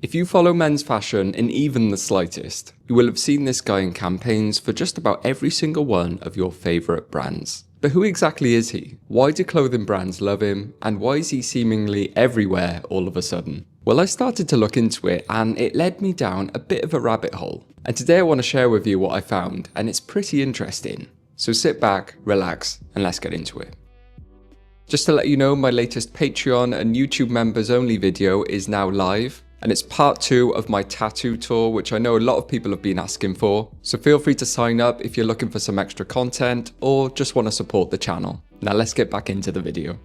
If you follow men's fashion in even the slightest, you will have seen this guy in campaigns for just about every single one of your favourite brands. But who exactly is he? Why do clothing brands love him? And why is he seemingly everywhere all of a sudden? Well, I started to look into it and it led me down a bit of a rabbit hole. And today I want to share with you what I found, and it's pretty interesting. So sit back, relax, and let's get into it. Just to let you know, my latest Patreon and YouTube members only video is now live. And it's part 2 of my tattoo tour, which I know a lot of people have been asking for. So feel free to sign up if you're looking for some extra content or just want to support the channel. Now let's get back into the video.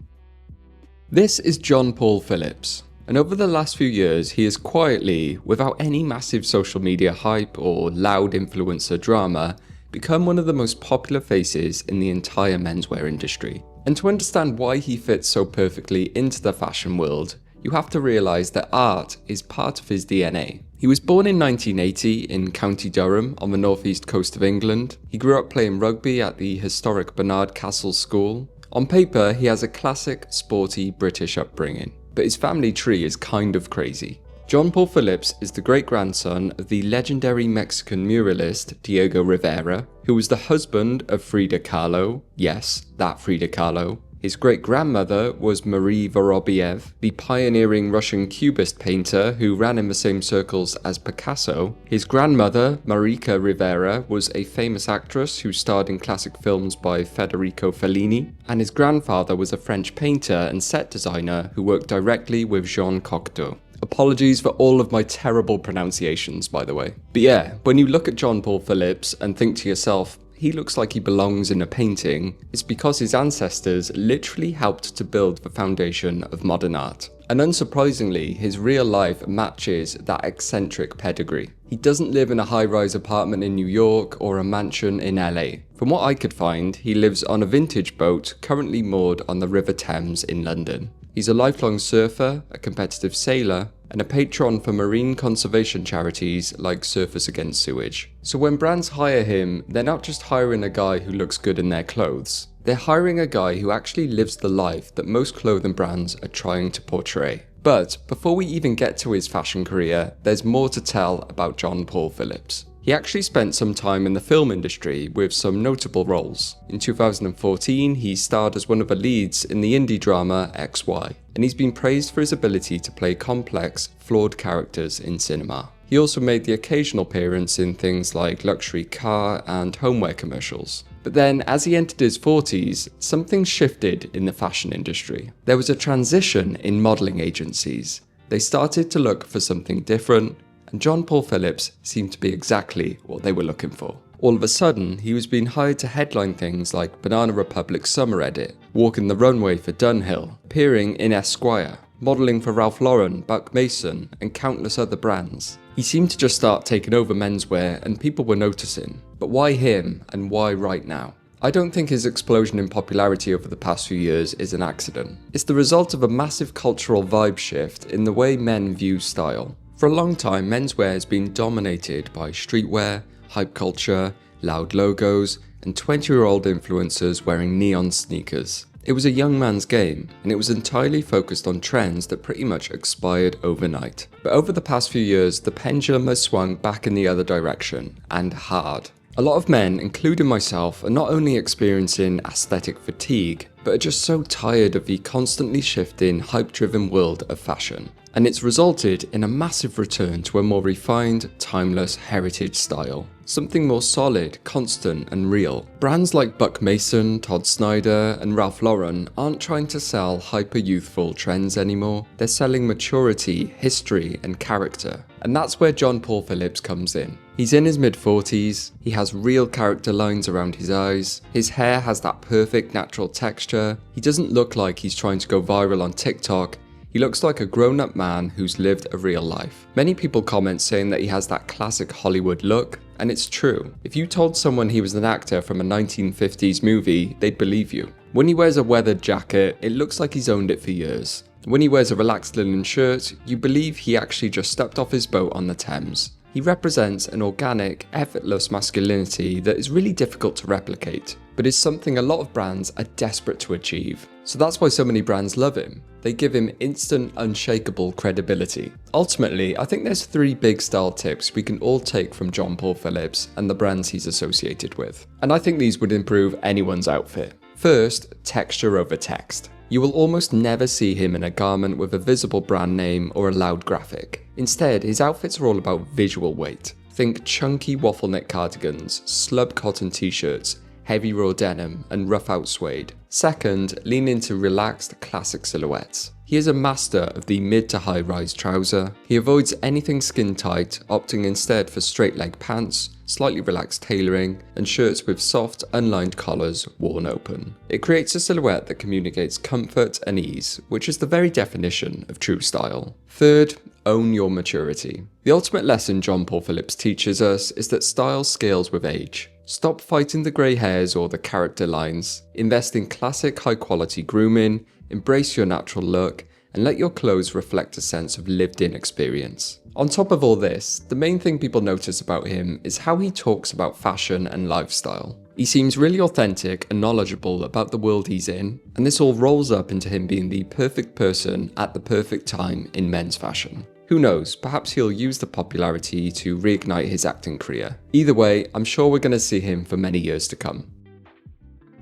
This is John Paul Phillips. And over the last few years, he has quietly, without any massive social media hype or loud influencer drama, become one of the most popular faces in the entire menswear industry. And to understand why he fits so perfectly into the fashion world, you have to realise that art is part of his DNA. He was born in 1980 in County Durham on the northeast coast of England. He grew up playing rugby at the historic Barnard Castle School. On paper, he has a classic, sporty British upbringing, but his family tree is kind of crazy. John Paul Phillips is the great-grandson of the legendary Mexican muralist Diego Rivera, who was the husband of Frida Kahlo. Yes, that Frida Kahlo. His great-grandmother was Marie Vorobiev, the pioneering Russian Cubist painter who ran in the same circles as Picasso. His grandmother, Marica Rivera, was a famous actress who starred in classic films by Federico Fellini. And his grandfather was a French painter and set designer who worked directly with Jean Cocteau. Apologies for all of my terrible pronunciations, by the way. But yeah, when you look at John Paul Phillips and think to yourself, he looks like he belongs in a painting, it's because his ancestors literally helped to build the foundation of modern art. And unsurprisingly, his real life matches that eccentric pedigree. He doesn't live in a high-rise apartment in New York or a mansion in LA. From what I could find, he lives on a vintage boat currently moored on the River Thames in London. He's a lifelong surfer, a competitive sailor, and a patron for marine conservation charities like Surfers Against Sewage. So when brands hire him, they're not just hiring a guy who looks good in their clothes. They're hiring a guy who actually lives the life that most clothing brands are trying to portray. But before we even get to his fashion career, there's more to tell about John Paul Phillips. He actually spent some time in the film industry with some notable roles. In 2014, he starred as one of the leads in the indie drama XY, and he's been praised for his ability to play complex, flawed characters in cinema. He also made the occasional appearance in things like luxury car and homeware commercials. But then, as he entered his 40s, something shifted in the fashion industry. There was a transition in modelling agencies. They started to look for something different, and John Paul Phillips seemed to be exactly what they were looking for. All of a sudden, he was being hired to headline things like Banana Republic's Summer Edit, walking the runway for Dunhill, appearing in Esquire, modelling for Ralph Lauren, Buck Mason, and countless other brands. He seemed to just start taking over menswear and people were noticing. But why him, and why right now? I don't think his explosion in popularity over the past few years is an accident. It's the result of a massive cultural vibe shift in the way men view style. For a long time, menswear has been dominated by streetwear, hype culture, loud logos, and 20-year-old influencers wearing neon sneakers. It was a young man's game, and it was entirely focused on trends that pretty much expired overnight. But over the past few years, the pendulum has swung back in the other direction, and hard. A lot of men, including myself, are not only experiencing aesthetic fatigue, but are just so tired of the constantly shifting, hype-driven world of fashion. And it's resulted in a massive return to a more refined, timeless heritage style. Something more solid, constant, and real. Brands like Buck Mason, Todd Snyder, and Ralph Lauren aren't trying to sell hyper-youthful trends anymore. They're selling maturity, history, and character. And that's where John Paul Phillips comes in. He's in his mid-40s, he has real character lines around his eyes, his hair has that perfect natural texture, he doesn't look like he's trying to go viral on TikTok. He looks like a grown-up man who's lived a real life. Many people comment saying that he has that classic Hollywood look, and it's true. If you told someone he was an actor from a 1950s movie, they'd believe you. When he wears a weathered jacket, it looks like he's owned it for years. When he wears a relaxed linen shirt, you believe he actually just stepped off his boat on the Thames. He represents an organic, effortless masculinity that is really difficult to replicate, but is something a lot of brands are desperate to achieve. So that's why so many brands love him. They give him instant, unshakable credibility. Ultimately, I think there's 3 big style tips we can all take from John Paul Phillips and the brands he's associated with. And I think these would improve anyone's outfit. First, texture over text. You will almost never see him in a garment with a visible brand name or a loud graphic. Instead, his outfits are all about visual weight. Think chunky waffle neck cardigans, slub cotton t-shirts, heavy raw denim, and rough out suede. Second, lean into relaxed classic silhouettes. He is a master of the mid to high rise trouser. He avoids anything skin tight, opting instead for straight leg pants, slightly relaxed tailoring, and shirts with soft, unlined collars worn open. It creates a silhouette that communicates comfort and ease, which is the very definition of true style. Third, own your maturity. The ultimate lesson John Paul Phillips teaches us is that style scales with age. Stop fighting the grey hairs or the character lines. Invest in classic high quality grooming, embrace your natural look, and let your clothes reflect a sense of lived-in experience. On top of all this, the main thing people notice about him is how he talks about fashion and lifestyle. He seems really authentic and knowledgeable about the world he's in, and this all rolls up into him being the perfect person at the perfect time in men's fashion. Who knows, perhaps he'll use the popularity to reignite his acting career. Either way, I'm sure we're going to see him for many years to come.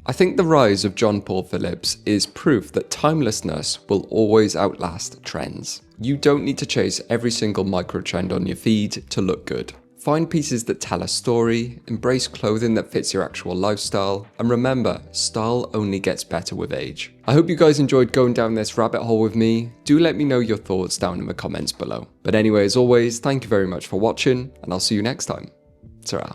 I think the rise of John Paul Phillips is proof that timelessness will always outlast trends. You don't need to chase every single micro trend on your feed to look good. Find pieces that tell a story, embrace clothing that fits your actual lifestyle, and remember, style only gets better with age. I hope you guys enjoyed going down this rabbit hole with me. Do let me know your thoughts down in the comments below. But anyway, as always, thank you very much for watching, and I'll see you next time. Ta-ra.